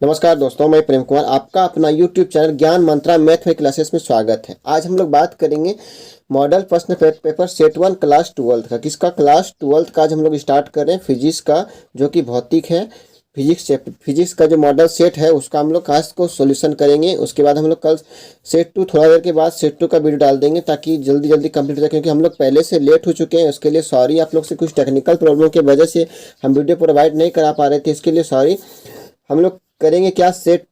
नमस्कार दोस्तों, मैं प्रेम कुमार आपका अपना यूट्यूब चैनल ज्ञान मंत्रा मैथ में क्लासेस में स्वागत है। आज हम लोग बात करेंगे मॉडल प्रश्न पेपर सेट 1 क्लास 12 का। किसका? क्लास 12 का आज हम लोग स्टार्ट कर रहे हैं फिजिक्स का, जो कि भौतिक है। फिजिक्स का जो मॉडल सेट है उसका हम लोग आज को सॉल्यूशन करेंगे। उसके बाद हम लोग कल सेट 2, थोड़ा देर के बाद सेट 2 का वीडियो डाल देंगे ताकि जल्दी जल्दी कंप्लीट हो जाए, क्योंकि हम लोग पहले से लेट हो चुके हैं। उसके लिए सॉरी, आप लोग से कुछ टेक्निकल प्रॉब्लम की वजह से हम वीडियो प्रोवाइड नहीं करा पा रहे थे, इसके लिए सॉरी। हम लोग करेंगे क्या, सेट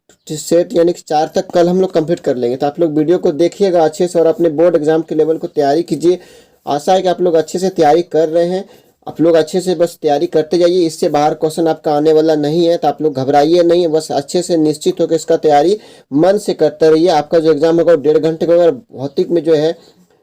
यानी कि 4 तक कल हम लोग कंप्लीट कर लेंगे। तो आप लोग वीडियो को देखिएगा अच्छे से और अपने बोर्ड एग्जाम के लेवल को तैयारी कीजिए। आशा है कि आप लोग अच्छे से तैयारी कर रहे हैं। आप लोग अच्छे से बस तैयारी करते जाइए, इससे बाहर क्वेश्चन आपका आने वाला नहीं है। तो आप लोग घबराइए नहीं, बस अच्छे से निश्चित होकर इसका तैयारी मन से करते रहिए। आपका जो एग्जाम होगा 1.5 घंटे का होगा। भौतिक में जो है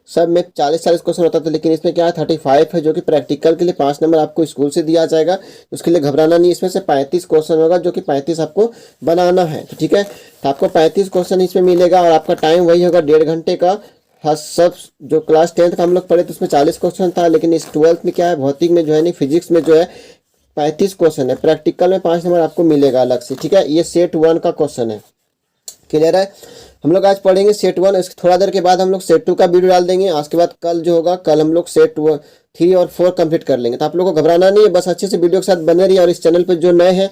सब में 40-40 क्वेश्चन होता था, लेकिन इसमें क्या है 35 है, जो कि प्रैक्टिकल के लिए 5 नंबर आपको स्कूल से दिया जाएगा। उसके लिए घबराना नहीं। इसमें से 35 क्वेश्चन होगा, जो कि 35 आपको बनाना है। तो ठीक है, तो आपको 35 क्वेश्चन इसमें मिलेगा और आपका टाइम वही होगा 1.5 घंटे का। हाँ, सब जो क्लास 10th का हम लोग पढ़े तो उसमें 40 क्वेश्चन था, लेकिन इस 12th में क्या है, भौतिक में जो है नहीं, फिजिक्स में जो है 35 क्वेश्चन है। प्रैक्टिकल में 5 नंबर आपको मिलेगा अलग से। ठीक है, ये सेट 1 का क्वेश्चन है। क्लियर है? हम लोग आज पढ़ेंगे सेट 1। इसके थोड़ा देर के बाद हम लोग सेट 2 का वीडियो डाल देंगे। उसके बाद कल जो होगा, कल हम लोग सेट 3 और 4 कंप्लीट कर लेंगे। तो आप लोगों को घबराना नहीं है, बस अच्छे से वीडियो के साथ बने रहिए। और इस चैनल पर जो नए हैं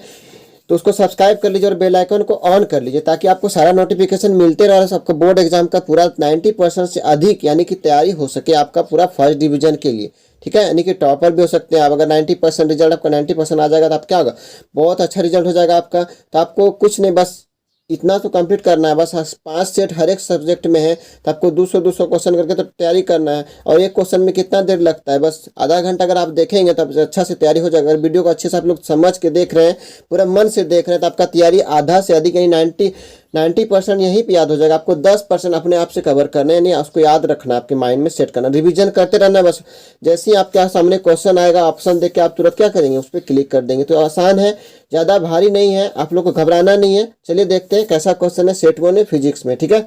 तो उसको सब्सक्राइब कर लीजिए और बेल आइकन को ऑन कर लीजिए, ताकि आपको सारा नोटिफिकेशन मिलते रहे। आपका बोर्ड एग्जाम का पूरा 90% से अधिक यानी कि तैयारी हो सके आपका पूरा फर्स्ट डिवीजन के लिए। ठीक है, यानी कि टॉपर भी हो सकते हैं आप। अगर 90% रिजल्ट आपका 90% आ जाएगा तो आप क्या होगा, बहुत अच्छा रिजल्ट हो जाएगा आपका। तो आपको कुछ नहीं, बस इतना तो कंप्लीट करना है। बस 5 सेट हर एक सब्जेक्ट में है, तो आपको 200 क्वेश्चन करके तो तैयारी करना है। और एक क्वेश्चन में कितना देर लगता है, बस आधा घंटा अगर आप देखेंगे तो अच्छा से तैयारी हो जाएगा। अगर वीडियो को अच्छे से आप लोग समझ के देख रहे हैं, पूरा मन से देख रहे हैं, तो आपका तैयारी आधा से अधिक यानी 90% यहीं पे याद हो जाएगा। आपको 10% अपने आप से कवर करना है, यानी उसको याद रखना, आपके माइंड में सेट करना, रिवीजन करते रहना है। बस जैसे ही आपके सामने क्वेश्चन आएगा, ऑप्शन देख के आप तुरंत क्या करेंगे, उस पर क्लिक कर देंगे। तो आसान है, ज़्यादा भारी नहीं है, आप लोग को घबराना नहीं है। चलिए देखते हैं कैसा क्वेश्चन है सेट 1 में फिजिक्स में। ठीक है,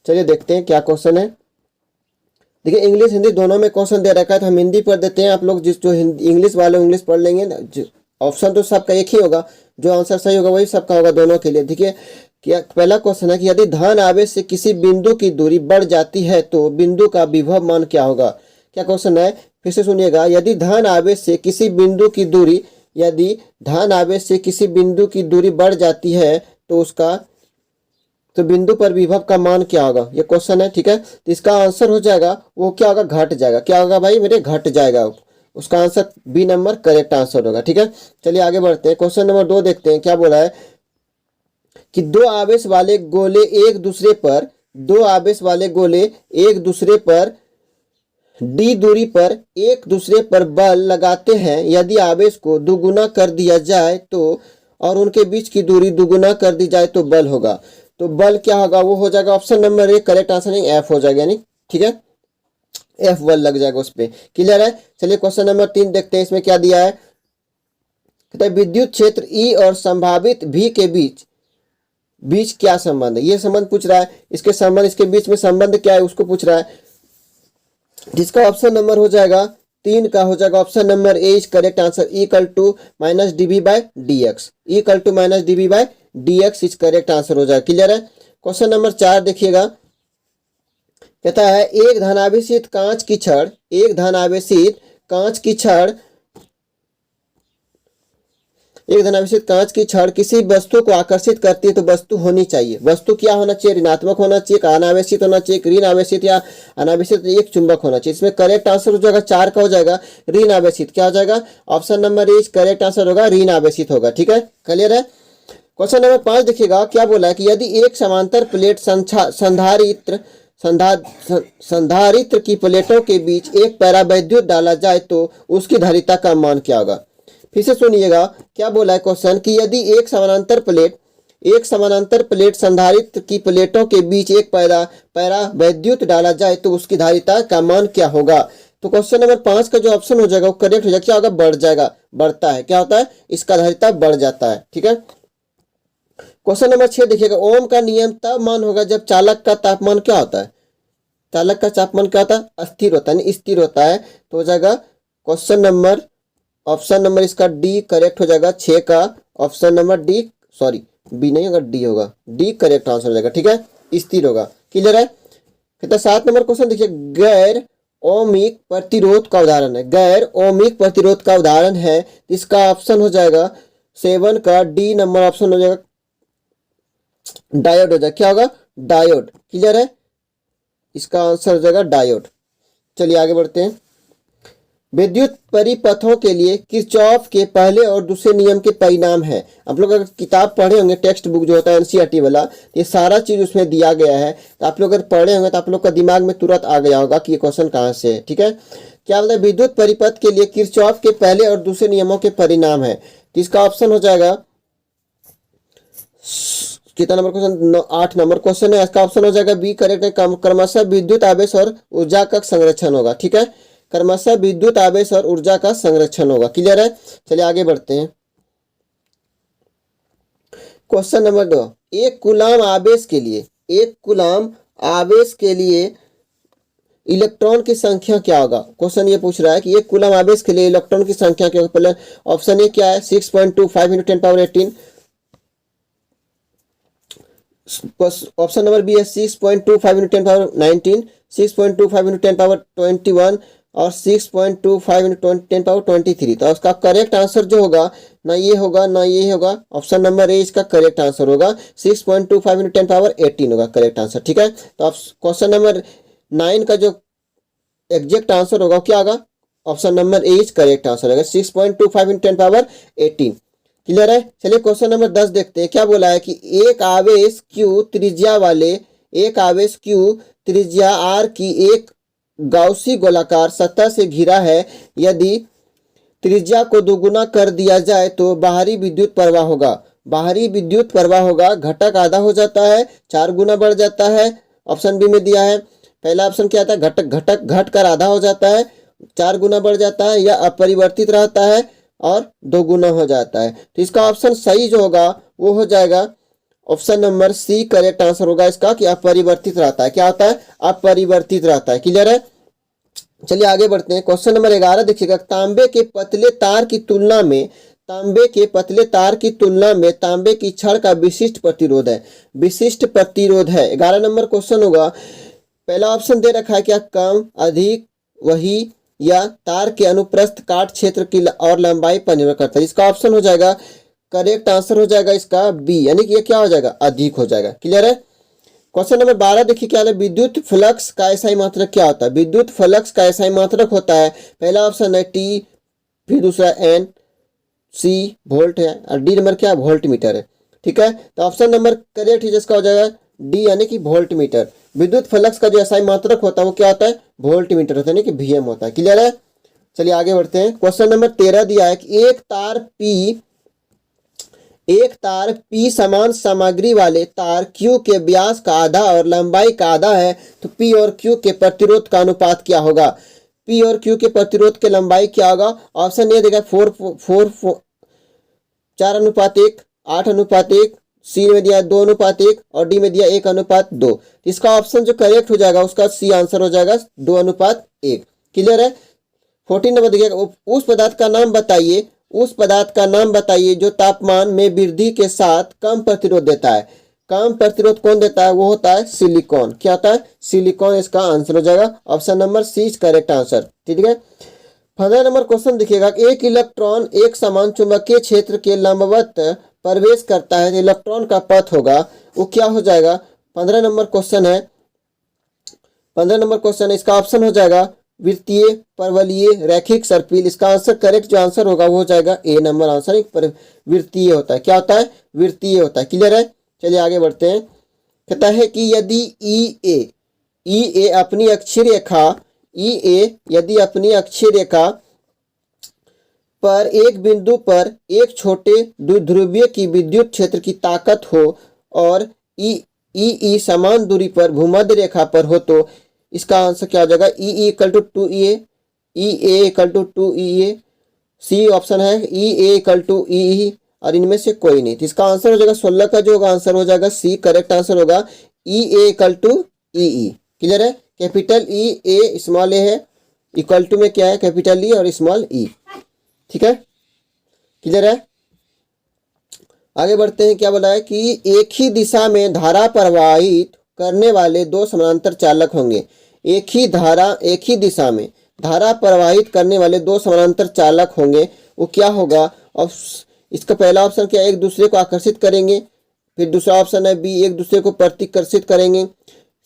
चलिए देखते हैं क्या क्वेश्चन है। देखिए, इंग्लिश हिंदी दोनों में क्वेश्चन दे रखा है, तो हम हिंदी पढ़ देते हैं। आप लोग जो इंग्लिश वाले इंग्लिश पढ़ लेंगे। ऑप्शन तो सबका एक ही होगा, जो आंसर सही होगा वही सबका होगा दोनों के लिए। देखिए, क्या पहला क्वेश्चन है कि यदि धन आवेश से किसी बिंदु की दूरी बढ़ जाती है तो बिंदु का विभव मान क्या होगा। क्या क्वेश्चन है, फिर से सुनिएगा। यदि धन आवेश से किसी बिंदु की दूरी बढ़ जाती है तो बिंदु पर विभव का मान क्या होगा, ये क्वेश्चन है। ठीक है, तो इसका आंसर हो जाएगा, वो क्या होगा, घट जाएगा। क्या होगा भाई मेरे, घट जाएगा। उसका answer B number correct answer होगा। ठीक है, चलिए आगे बढ़ते हैं। क्वेश्चन नंबर 2 देखते हैं क्या बोला है कि दो आवेश वाले गोले एक दूसरे पर डी दूरी पर एक दूसरे पर बल लगाते हैं। यदि आवेश को दुगुना कर दिया जाए तो, और उनके बीच की दूरी दुगुना कर दी जाए तो बल होगा। तो बल क्या होगा, वो हो जाएगा option number A correct answer, नहीं एफ हो जाएगा। यानी ठीक है, एफ बल लग जाएगा उस पर। क्लियर है? चलिए क्वेश्चन नंबर 3 देखते हैं, इसमें क्या दिया है। कहता है विद्युत क्षेत्र ई और संभावित भी के बीच क्या संबंध है। ये संबंध पूछ रहा है, इसके बीच में संबंध क्या है उसको पूछ रहा है, जिसका ऑप्शन नंबर हो जाएगा 3 का हो जाएगा option number A is correct answer. Equal to minus DB by D X, is correct answer हो जाएगा। क्लियर है? क्वेश्चन नंबर 4 देखिएगा, कहता है एक धनावेशित कांच की छड़ किसी वस्तु को आकर्षित करती है तो वस्तु होनी चाहिए। वस्तु क्या होना चाहिए, ऋणात्मक होना चाहिए, अनावेशित होना चाहिए, ऋण आवेशित या अनावेशित, एक चुंबक होना चाहिए। इसमें करेक्ट आंसर हो जाएगा 4 का हो जाएगा ऋण आवेशित। क्या हो जाएगा, option number A correct answer होगा, ऋण आवेशित होगा। ठीक है, क्लियर है? क्वेश्चन नंबर 5 देखिएगा, क्या बोला है कि यदि एक समांतर प्लेट संधारित्र की प्लेटों के बीच एक परावैद्युत डाला जाए तो उसकी धारिता का मान क्या होगा। फिर से सुनिएगा, क्या बोला है क्वेश्चन कि यदि एक समानांतर प्लेट संधारित्र की प्लेटों के बीच एक परावैद्युत डाला जाए तो उसकी धारिता का मान क्या होगा। तो क्वेश्चन नंबर 5 का जो ऑप्शन हो जाएगा वो करेक्ट हो जाएगा। क्या होगा, बढ़ जाएगा, बढ़ता है। क्या होता है, इसका धारिता बढ़ जाता है। ठीक है, क्वेश्चन नंबर 6 देखिएगा, ओम का नियम तब मान होगा जब चालक का तापमान क्या होता है, अस्थिर होता है, स्थिर होता है। तो हो जाएगा ऑप्शन नंबर इसका डी करेक्ट हो जाएगा। 6 का ऑप्शन नंबर डी, बी नहीं होगा, डी होगा, डी करेक्ट आंसर हो जाएगा। ठीक है, स्थिर होगा। क्लियर है। कहता 7 नंबर क्वेश्चन देखिए, गैर ओमिक प्रतिरोध का उदाहरण है, गैर ओमिक प्रतिरोध का उदाहरण है। इसका ऑप्शन हो जाएगा 7 का डी नंबर ऑप्शन हो जाएगा, डायोड हो जाएगा। क्या होगा? डायोड। क्लियर है, इसका आंसर हो जाएगा डायोड। चलिए आगे बढ़ते हैं। विद्युत परिपथों के लिए किरचॉफ के पहले और दूसरे नियम के परिणाम है। आप लोग अगर किताब पढ़े होंगे, टेक्स्ट बुक जो होता है एनसीईआरटी वाला, ये सारा चीज उसमें दिया गया है। तो आप लोग अगर पढ़े होंगे तो आप लोग का दिमाग में तुरंत आ गया होगा कि ये क्वेश्चन कहाँ से है। ठीक है, क्या बोलते हैं? विद्युत परिपथ के लिए किरचॉफ के पहले और दूसरे नियमों के परिणाम है। तो इसका ऑप्शन हो जाएगा, कितना नंबर क्वेश्चन? 8 नंबर क्वेश्चन है। इसका ऑप्शन हो जाएगा बी करेक्ट है, क्रमशः विद्युत आवेश और ऊर्जा का संरक्षण होगा। ठीक है, क्रमशः विद्युत आवेश और ऊर्जा का संरक्षण होगा। क्लियर है। चलिए आगे बढ़ते हैं। क्वेश्चन नंबर 2, एक कूलाम आवेश के लिए, एक कूलाम आवेश के लिए इलेक्ट्रॉन की संख्या क्या होगा? क्वेश्चन ये पूछ रहा है कि एक कूलाम आवेश के लिए इलेक्ट्रॉन की संख्या क्या होगा। पहले ऑप्शन ए क्या है? 6.25 × 10⁻18। ऑप्शन नंबर बी है 6.25 × 10⁻19, 6.25 × 10⁻21 और 6.25 × 10⁻23। तो उसका करेक्ट आंसर जो होगा, ना ये होगा ना ये होगा, ऑप्शन नंबर ए इसका करेक्ट आंसर होगा, 6.25 × 10⁻18 होगा करेक्ट आंसर। ठीक है, तो क्वेश्चन नंबर 9 का जो एग्जैक्ट आंसर होगा क्या होगा? Option number A is correct answer होगा, 6.25 × 10⁻18। क्लियर है। चलिए क्वेश्चन नंबर 10 देखते हैं। क्या बोला है कि एक आवेश Q त्रिज्या वाले, एक आवेश Q त्रिज्या R की एक गाउसी गोलाकार सतह से घिरा है। यदि त्रिज्या को दोगुना कर दिया जाए तो बाहरी विद्युत प्रवाह होगा। बाहरी विद्युत प्रवाह होगा, घटक आधा हो जाता है, 4 गुना बढ़ जाता है। ऑप्शन बी में दिया है, पहला ऑप्शन क्या आता है? घटक घट कर आधा हो जाता है, 4 गुना बढ़ जाता है, या अपरिवर्तित रहता है और 2 गुना हो जाता है। तो इसका ऑप्शन सही जो होगा वो हो जाएगा option number C correct answer होगा इसका, कि अपरिवर्तित रहता है। क्या होता है? अपरिवर्तित रहता है। क्लियर है। चलिए आगे बढ़ते हैं। क्वेश्चन नंबर 11 देखिएगा, तांबे के पतले तार की तुलना में, तांबे के पतले तार की तुलना में तांबे की छड़ का विशिष्ट प्रतिरोध है, विशिष्ट प्रतिरोध है। 11 नंबर क्वेश्चन होगा। पहला ऑप्शन दे रखा है क्या? कम, अधिक, वही, या तार के अनुप्रस्थ काट क्षेत्र की और लंबाई पर निर्भर करता है। इसका ऑप्शन हो जाएगा, करेक्ट आंसर हो जाएगा इसका बी, यानी कि ये क्या हो जाएगा? अधिक हो जाएगा। क्लियर है। क्वेश्चन नंबर 12 देखिए क्या है? विद्युत फ्लक्स का एसआई मात्रक क्या होता है? विद्युत फ्लक्स का एसआई मात्रक होता है, पहला ऑप्शन है टी, फिर दूसरा एन, सी वोल्ट है, और डी नंबर क्या? वोल्ट मीटर है। ठीक है, तो ऑप्शन नंबर करेक्ट है जिसका हो जाएगा डी, यानी कि वोल्ट मीटर। विद्युत फ्लक्स का जो एसआई मात्रक होता है वो क्या होता है? वोल्ट मीटर होता है, यानी कि वीएम होता है। क्लियर है। चलिए आगे बढ़ते हैं। क्वेश्चन नंबर 13 दिया है कि एक तार P समान सामग्री वाले तार Q के व्यास का आधा और लंबाई का आधा है, तो P और Q के प्रतिरोध का अनुपात क्या होगा? P और Q के प्रतिरोध के लंबाई क्या होगा? ऑप्शन ए देगा 4:1, 8:1, सी में दिया 2:1 और डी में दिया 1:2। इसका ऑप्शन जो करेक्ट हो जाएगा उसका सी आंसर हो जाएगा 2:1। क्लियर है। 14 नंबर देखिएगा, उस पदार्थ का नाम बताइए, उस पदार्थ का नाम बताइए जो तापमान में वृद्धि के साथ कम प्रतिरोध देता है। कम प्रतिरोध कौन देता है? वो होता है सिलिकॉन। क्या होता है? सिलिकॉन इसका आंसर हो जाएगा, option number C correct answer. ठीक है। 15 नंबर क्वेश्चन देखिएगा, एक इलेक्ट्रॉन एक समान चुंबकीय क्षेत्र के लंबवत प्रवेश करता है, तो इलेक्ट्रॉन का पथ होगा वो क्या हो जाएगा? 15 नंबर क्वेश्चन है, 15 नंबर क्वेश्चन है, इसका ऑप्शन हो जाएगा वृत्तीय, परवलयी, रैखिक, सर्पिल। इसका आंसर करेक्ट जो आंसर होगा वो हो जाएगा ए नंबर आंसर, वृत्तीय होता है। क्या होता है? वृत्तीय होता है। क्लियर है। चलिए आगे बढ़ते हैं। कहता है कि यदि ई ए अपनी अक्षीय रेखा, यदि अपनी अक्षीय रेखा पर एक बिंदु पर एक छोटे द्विध्रुवीय की विद्युत क्षेत्र की ताकत हो और ई समान दूरी पर भूमध्य रेखा पर हो, तो इसका आंसर क्या हो जाएगा? E equal to 2EA, E A equal to 2EA, C option है ई ए इक्वल टू ई, और इनमें से कोई नहीं। तो इसका आंसर हो जाएगा 16 का जो होगा आंसर हो जाएगा सी करेक्ट आंसर होगा, ई A equal to E. Clear है। कैपिटल ई ए स्मॉल ए है, इक्वल टू में क्या है? कैपिटल ई और स्मॉल ई। ठीक है। क्लियर है। आगे बढ़ते हैं, क्या बोला है कि एक ही दिशा में धारा प्रवाहित करने वाले दो समानांतर चालक होंगे। एक ही दिशा में धारा प्रवाहित करने वाले दो समानांतर चालक होंगे, वो क्या होगा? और इसका पहला ऑप्शन क्या है, एक दूसरे को आकर्षित करेंगे। फिर दूसरा ऑप्शन है बी, एक दूसरे को प्रतिकर्षित करेंगे।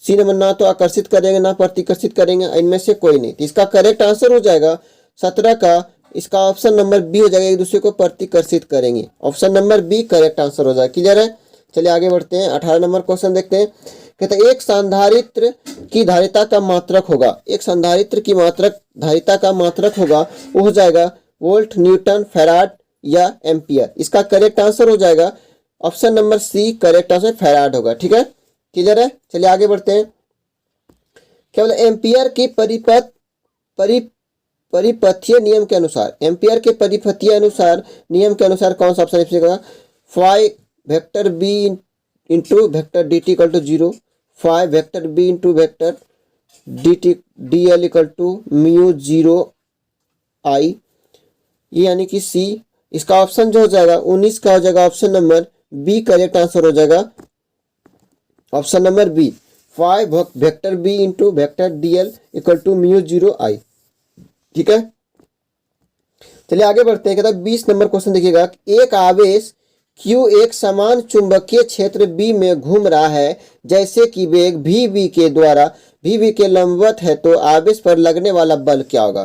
सी नंबर, ना तो आकर्षित करेंगे ना प्रतिकर्षित करेंगे, इनमें से कोई नहीं। तो इसका करेक्ट आंसर हो जाएगा 17 का, इसका ऑप्शन नंबर बी हो जाएगा, एक दूसरे को प्रतिकर्षित करेंगे। Option number B correct answer हो जाएगा। क्लियर है? चलिए आगे बढ़ते हैं, 18 नंबर क्वेश्चन देखते हैं। कहते हैं एक संधारित्र की धारिता का मात्रक होगा। एक संधारित्र की धारिता का मात्रक होगा, वो हो जाएगा वोल्ट, न्यूटन, फैराड या एम्पियर। इसका करेक्ट आंसर हो जाएगा option number C, correct answer farad होगा। ठीक है, क्लियर है? चलिए आगे बढ़ते हैं। क्या बोला? एम्पियर की परिपथीय नियम के अनुसार, एम्पियर के परिपथीय नियम के अनुसार कौन सा ऑप्शन इसमें? Five vector B into vector D T equal to 0, 5 vector B into vector D L equal to mu 0 I, ये यानी कि सी। इसका ऑप्शन जो हो जाएगा 19 का हो जाएगा option number B, correct answer हो जाएगा option number B, 5 vector B into vector D L equal to mu 0 I. ठीक है, चलिए आगे बढ़ते हैं। कहता है 20 नंबर क्वेश्चन देखिएगा। एक आवेश Q एक समान चुंबकीय क्षेत्र B में घूम रहा है, जैसे कि वेग VV के लंबवत है, तो आवेश पर लगने वाला बल क्या होगा?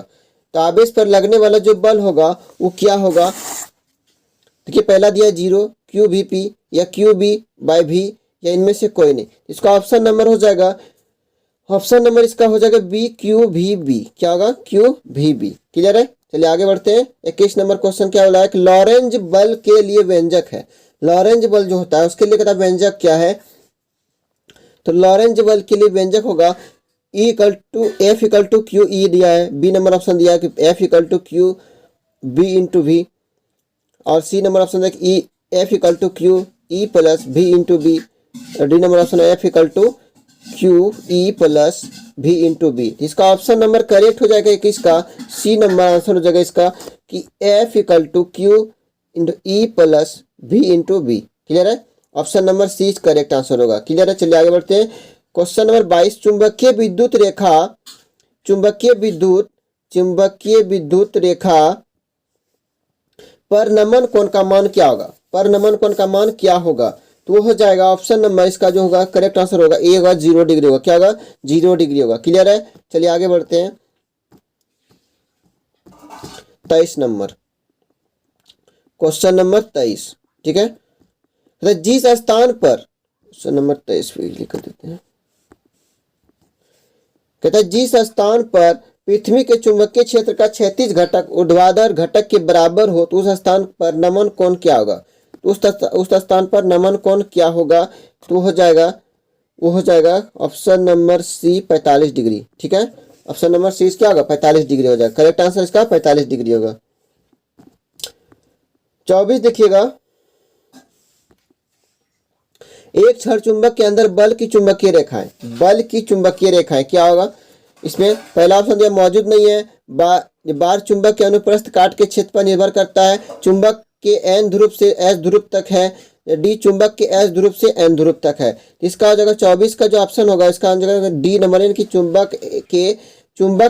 तो आवेश पर लगने वाला जो बल होगा वो क्या होगा? देखिए पहला दिया 0, QVP या QB/V या इनमें से कोई नहीं। इसका ऑप्शन नंबर हो जाएगा, ऑप्शन नंबर इसका हो जाएगा बी, QVB। क्या होगा? QVB। क्लियर है? चलिए आगे बढ़ते हैं। 21 नंबर क्वेश्चन क्या बोला है कि लॉरेंज बल के लिए व्यंजक है। लॉरेंज बल जो होता है उसके लिए कहता है व्यंजक क्या है? तो लॉरेंज बल के लिए व्यंजक होगा E equal to F equal to Q, E दिया है। बी नंबर ऑप्शन दिया है कि F equal to Q B into V, और सी नंबर ऑप्शन है कि F equal to Q E plus भी into B, D number option है F equal to Q E plus भी इंटू बी। इसका ऑप्शन नंबर करेक्ट हो जाएगा किसका? सी नंबर आंसर हो जाएगा इसका कि F equal to Q into E plus भी इंटू बी। क्लियर है? Option number C correct answer होगा। क्लियर है? चलिए आगे बढ़ते हैं। क्वेश्चन नंबर 22, चुंबकीय विद्युत रेखा पर नमन कोण का मान क्या होगा? पर नमन कोण का मान क्या होगा? तो वो हो जाएगा ऑप्शन नंबर इसका जो होगा करेक्ट आंसर होगा ए होगा, 0 डिग्री होगा। क्या होगा? 0 डिग्री होगा। क्लियर है? चलिए आगे बढ़ते हैं। 23 नंबर क्वेश्चन नंबर 23। ठीक है, तो जिस स्थान पर क्वेश्चन नंबर 23 लिख देते हैं। कहता है जिस स्थान पर पृथ्वी के चुंबकीय क्षेत्र का क्षैतिज घटक ऊर्ध्वाधर घटक के बराबर हो, तो उस स्थान पर नमन कोण क्या होगा? उस स्थान पर नमन कोण क्या होगा? तो वो हो जाएगा ऑप्शन नंबर सी, 45 डिग्री। ठीक है, ऑप्शन नंबर सी क्या होगा? 45 डिग्री हो जाएगा। करेक्ट आंसर इसका 45 डिग्री होगा। 24 देखिएगा। एक छड़ चुंबक के अंदर बल की चुंबकीय रेखाएं क्या होगा? इसमें पहला ऑप्शन दिया मौजूद नहीं है। बार चुंबक के अनुप्रस्थ काट के क्षेत्र पर निर्भर करता है। चुंबक के एन ध्रुव से एस ध्रुव तक है। डी चुंबक के एस ध्रुव से एन ध्रुव तक है। इसका जगह 24 का जो ऑप्शन होगा इसका जगह डी नंबर, यानी कि चुंबक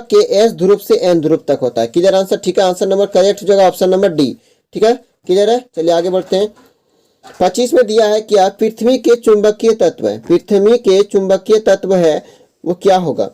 के एस ध्रुव से एन ध्रुव तक होता है। Clear answer? ठीक है, आंसर नंबर करेक्ट हो जाएगा ऑप्शन नंबर डी। ठीक है, क्लियर है? चलिए आगे बढ़ते हैं। 25 में दिया है क्या? पृथ्वी के चुंबकीय तत्व है वो क्या होगा?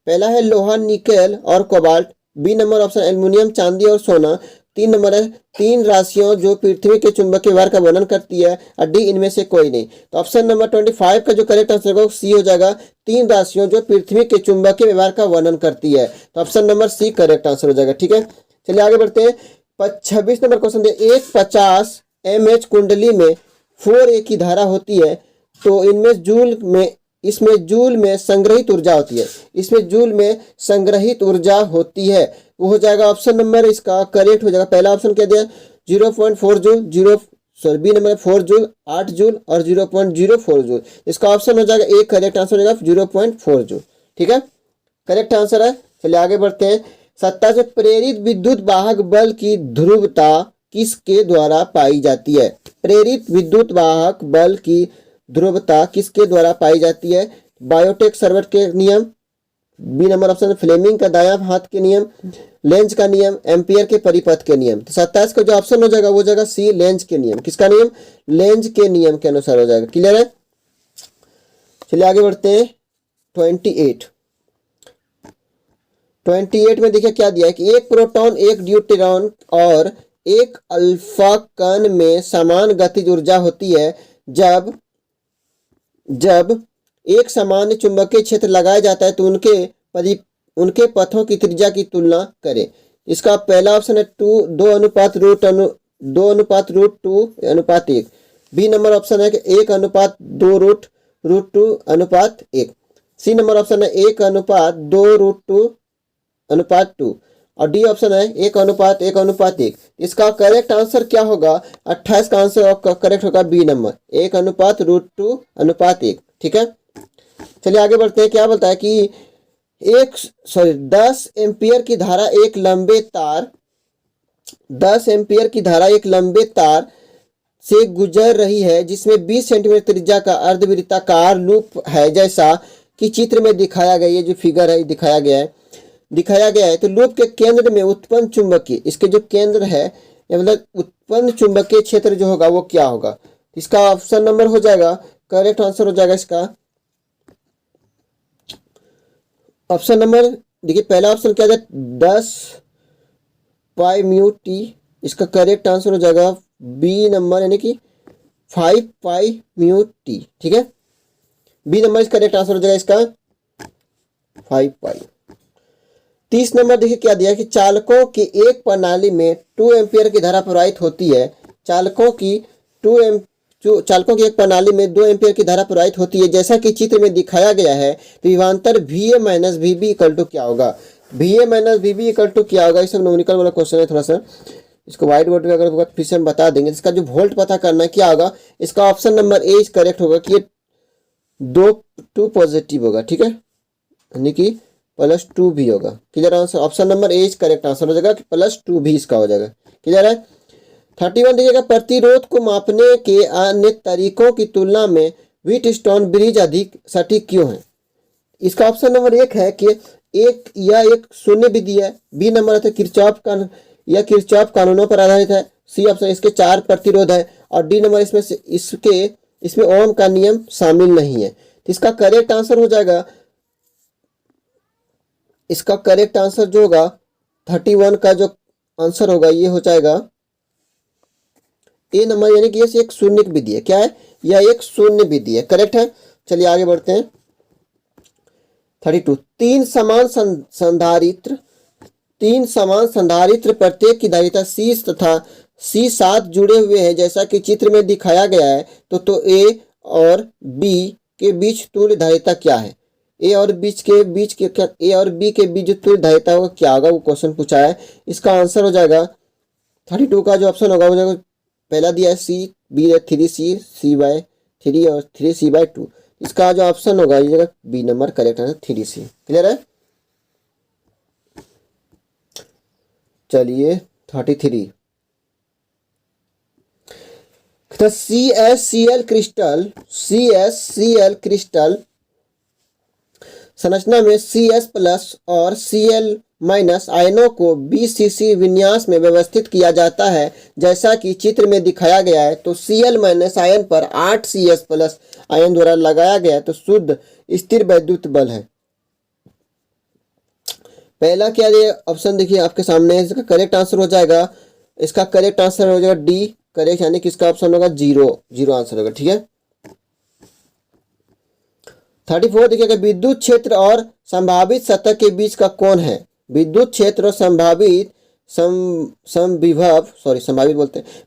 पहला है लोहा, निकेल और cobalt. B number option aluminium, चांदी और सोना। 3 नंबर है 3 राशियों जो पृथ्वी के चुंबकीय व्यवहार का वर्णन करती है, और डी इनमें से कोई नहीं। तो ऑप्शन नंबर 25 का जो करेक्ट आंसर होगा सी हो जाएगा, 3 राशियों जो पृथ्वी के चुंबकीय व्यवहार का वर्णन करती है। तो option number C correct answer हो जाएगा। ठीक है, चलिए आगे बढ़ते हैं। 26 नंबर क्वेश्चन दे, एक 50 mH कुंडली में 4A की धारा होती है, तो इसमें जूल में संग्रहित ऊर्जा होती है। वो हो जाएगा ऑप्शन नंबर इसका करेक्ट हो जाएगा। पहला ऑप्शन क्या दिया? 0.4 joule, B number 4 joule, 8 joule और 0.04 जूल। इसका ऑप्शन हो जाएगा एक करेक्ट आंसर हो जाएगा 0.4 जूल। ठीक है, करेक्ट आंसर है। चलिए आगे बढ़ते हैं। सत्ता से प्रेरित विद्युत वाहक बल की ध्रुवता किसके द्वारा पाई जाती है? प्रेरित विद्युत वाहक बल की ध्रुवता किसके द्वारा पाई जाती है? बायोटेक सर्वट के नियम, बी नंबर ऑप्शन फ्लेमिंग का दायां हाथ के नियम, लेंज का नियम, एम्पियर के परिपथ के नियम। तो 27 का जो ऑप्शन हो जाएगा वो जाएगा सी, लेंज के नियम। किसका नियम? लेंज के नियम के अनुसार हो जाएगा। क्लियर है? चलिए आगे बढ़ते हैं। 28 में देखिए क्या दिया है कि एक प्रोटॉन, एक ड्यूटेरॉन और एक अल्फा कण में समान गतिज ऊर्जा होती है जब एक सामान्य चुंबकीय क्षेत्र लगाया जाता है तो उनके पथों की त्रिज्या की तुलना करें। इसका पहला ऑप्शन है 2:√2:1। बी नंबर ऑप्शन है कि 1:2√2:1। सी नंबर ऑप्शन है 1:2√2:2 और डी ऑप्शन है 1:1:1। इसका करेक्ट आंसर क्या होगा? 28 का आंसर करेक्ट होगा बी नंबर, 1:√2:1। ठीक है, चलिए आगे बढ़ते हैं। क्या बोलता है कि 10 एम्पियर की धारा एक लंबे तार से गुजर रही है जिसमें 20 सेंटीमीटर त्रिज्या का अर्धवृत्ताकार लूप है, जैसा कि चित्र में दिखाया गया। ये जो फिगर है दिखाया गया है। तो लूप के केंद्र में उत्पन्न चुंबकीय, इसके जो केंद्र है मतलब उत्पन्न चुंबकीय क्षेत्र जो होगा वो क्या होगा? इसका ऑप्शन नंबर हो जाएगा, करेक्ट आंसर हो जाएगा इसका ऑप्शन नंबर, देखिए पहला ऑप्शन क्या है 10 पाई म्यू टी। इसका करेक्ट आंसर हो जाएगा बी नंबर यानी कि 5 पाई म्यू टी। ठीक है, बी नंबर इसका करेक्ट आंसर हो जाएगा इसका 5 पाई। 30 नंबर देखिए क्या दिया कि चालकों की एक प्रणाली में 2 एम्पियर की धारा प्रवाहित होती है। चालकों की एक प्रणाली में 2 एम्पियर की धारा प्रवाहित होती है, जैसा कि चित्र में दिखाया गया है। तो विभवांतर VA minus VB equal to क्या होगा? VA minus VB equal to क्या होगा? इसमें न्यूमेरिकल वाला क्वेश्चन है, थोड़ा सा इसको व्हाइट बोर्ड पे अगर होगा फिर से हम बता देंगे। इसका जो वोल्ट पता करना है क्या होगा? इसका ऑप्शन नंबर ए करेक्ट होगा कि ये 2 पॉजिटिव होगा। ठीक है, यानी कि +2 भी होगा। Clear answer option number A correct answer हो जाएगा कि +2 भी इसका हो जाएगा। क्लियर है? 31 देखिएगा, प्रतिरोध को मापने के अन्य तरीकों की तुलना में व्हीटस्टोन ब्रिज अधिक सटीक क्यों है? इसका ऑप्शन नंबर 1 है कि एक शून्य विधि है। बी नंबर है किरचॉफ कानूनों पर आधारित है। सी ऑप्शन इसके 4 प्रतिरोध है और डी नंबर इसमें ओम का नियम शामिल नहीं है। तो इसका करेक्ट आंसर हो जाएगा, इसका करेक्ट आंसर जो होगा 31 का जो आंसर होगा ये हो जाएगा ए नंबर, यानी कि ये एक शून्य विधि है। क्या है? यह एक शून्य विधि है। करेक्ट है? चलिए आगे बढ़ते हैं। 32 तीन समान संधारित्र प्रत्येक की धारिता C तथा C7 जुड़े हुए हैं, जैसा कि चित्र में दिखाया गया है। तो A और B के बीच तुल्य धारिता क्या है? A और B के बीच जो तुल्य धारिता होगा क्या होगा? वो क्वेश्चन पूछा है। इसका आंसर हो जाएगा 32 का जो ऑप्शन होगा वो जाएगा, पहला दिया है C, B है 3C, C/3 और 3C/2। इसका जो ऑप्शन होगा ये जगह बी नंबर करेक्ट है 3C। क्लियर है? चलिए 33 तो CsCl क्रिस्टल संरचना में CS+ और Cl- आयनों को BCC विन्यास में व्यवस्थित किया जाता है, जैसा कि चित्र में दिखाया गया है। तो Cl- आयन पर 8 CS+ आयन द्वारा लगाया गया तो शुद्ध स्थिर वैद्युत बल है। पहला क्या है ऑप्शन देखिए आपके सामने, इसका करेक्ट आंसर हो जाएगा, इसका करेक्ट आंसर हो जाएगा डी करेक्ट, यानी कि इसका ऑप्शन होगा 0 आंसर होगा। ठीक है, 34 देखिएगा, विद्युत क्षेत्र और संभावित सतह के बीच का कोण है। विद्युत क्षेत्र और संभावित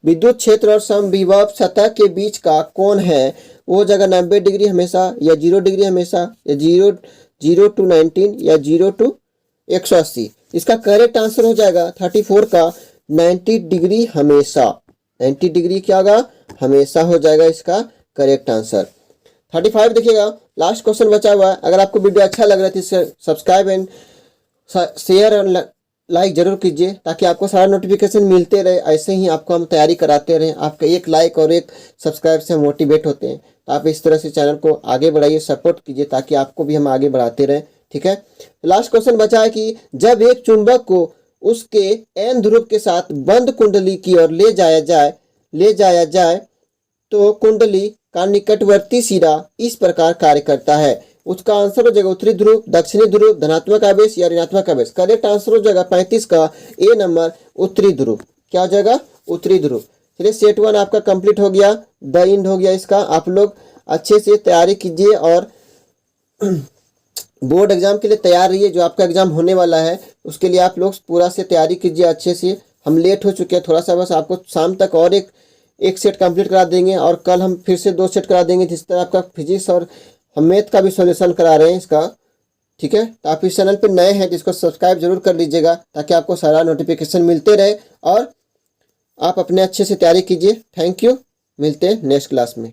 विद्युत क्षेत्र और समविभव सतह के बीच का कोण है वो जगह 90 डिग्री हमेशा, या 0 डिग्री हमेशा, या 0 to 19, या 0 to 180। इसका करेक्ट आंसर हो जाएगा 34 का 90 डिग्री हमेशा। 90 डिग्री क्या होगा? हमेशा हो जाएगा इसका करेक्ट आंसर। 35 देखिएगा, लास्ट क्वेश्चन बचा हुआ है। अगर आपको वीडियो अच्छा लग रहा है तो इसे सब्सक्राइब एंड शेयर लाइक ज़रूर कीजिए ताकि आपको सारा नोटिफिकेशन मिलते रहे। ऐसे ही आपको हम तैयारी कराते रहें। आपका एक लाइक और एक सब्सक्राइब से हम मोटिवेट होते हैं। तो आप इस तरह से चैनल को आगे बढ़ाइए, सपोर्ट कीजिए ताकि आपको भी हम आगे बढ़ाते रहें। ठीक है। लास्ट क्वेश्चन बचा है कि जब एक चुंबक को उसके एन ध्रुव के साथ बंद कुंडली की ओर ले जाया जाए तो कुंडली का निकटवर्ती सिरा इस प्रकार कार्य करता है। उसका आंसर हो जाएगा उत्तरी ध्रुव, दक्षिणी ध्रुव, धनात्मक आवेश या ऋणात्मक आवेश। करेक्ट आंसर हो जाएगा 35 का ए नंबर, उत्तरी ध्रुव। क्या हो जाएगा? उत्तरी ध्रुव। चलिए सेट 1 आपका कंप्लीट हो गया, द इंड हो गया इसका। आप लोग अच्छे से तैयारी कीजिए और बोर्ड एग्जाम के लिए तैयार रहिए। जो आपका एग्जाम होने वाला है उसके लिए आप लोग पूरा से तैयारी कीजिए अच्छे से। हम लेट हो चुके हैं थोड़ा सा, बस आपको शाम तक और एक सेट कंप्लीट करा देंगे और कल हम फिर से 2 सेट करा देंगे। जिस तरह आपका फिजिक्स और हम मैथ का भी सॉल्यूशन करा रहे हैं इसका। ठीक है। तो आप इस चैनल पर नए हैं तो इसको सब्सक्राइब जरूर कर लीजिएगा ताकि आपको सारा नोटिफिकेशन मिलते रहे और आप अपने अच्छे से तैयारी कीजिए। Thank you. मिलते हैं नेक्स्ट क्लास में।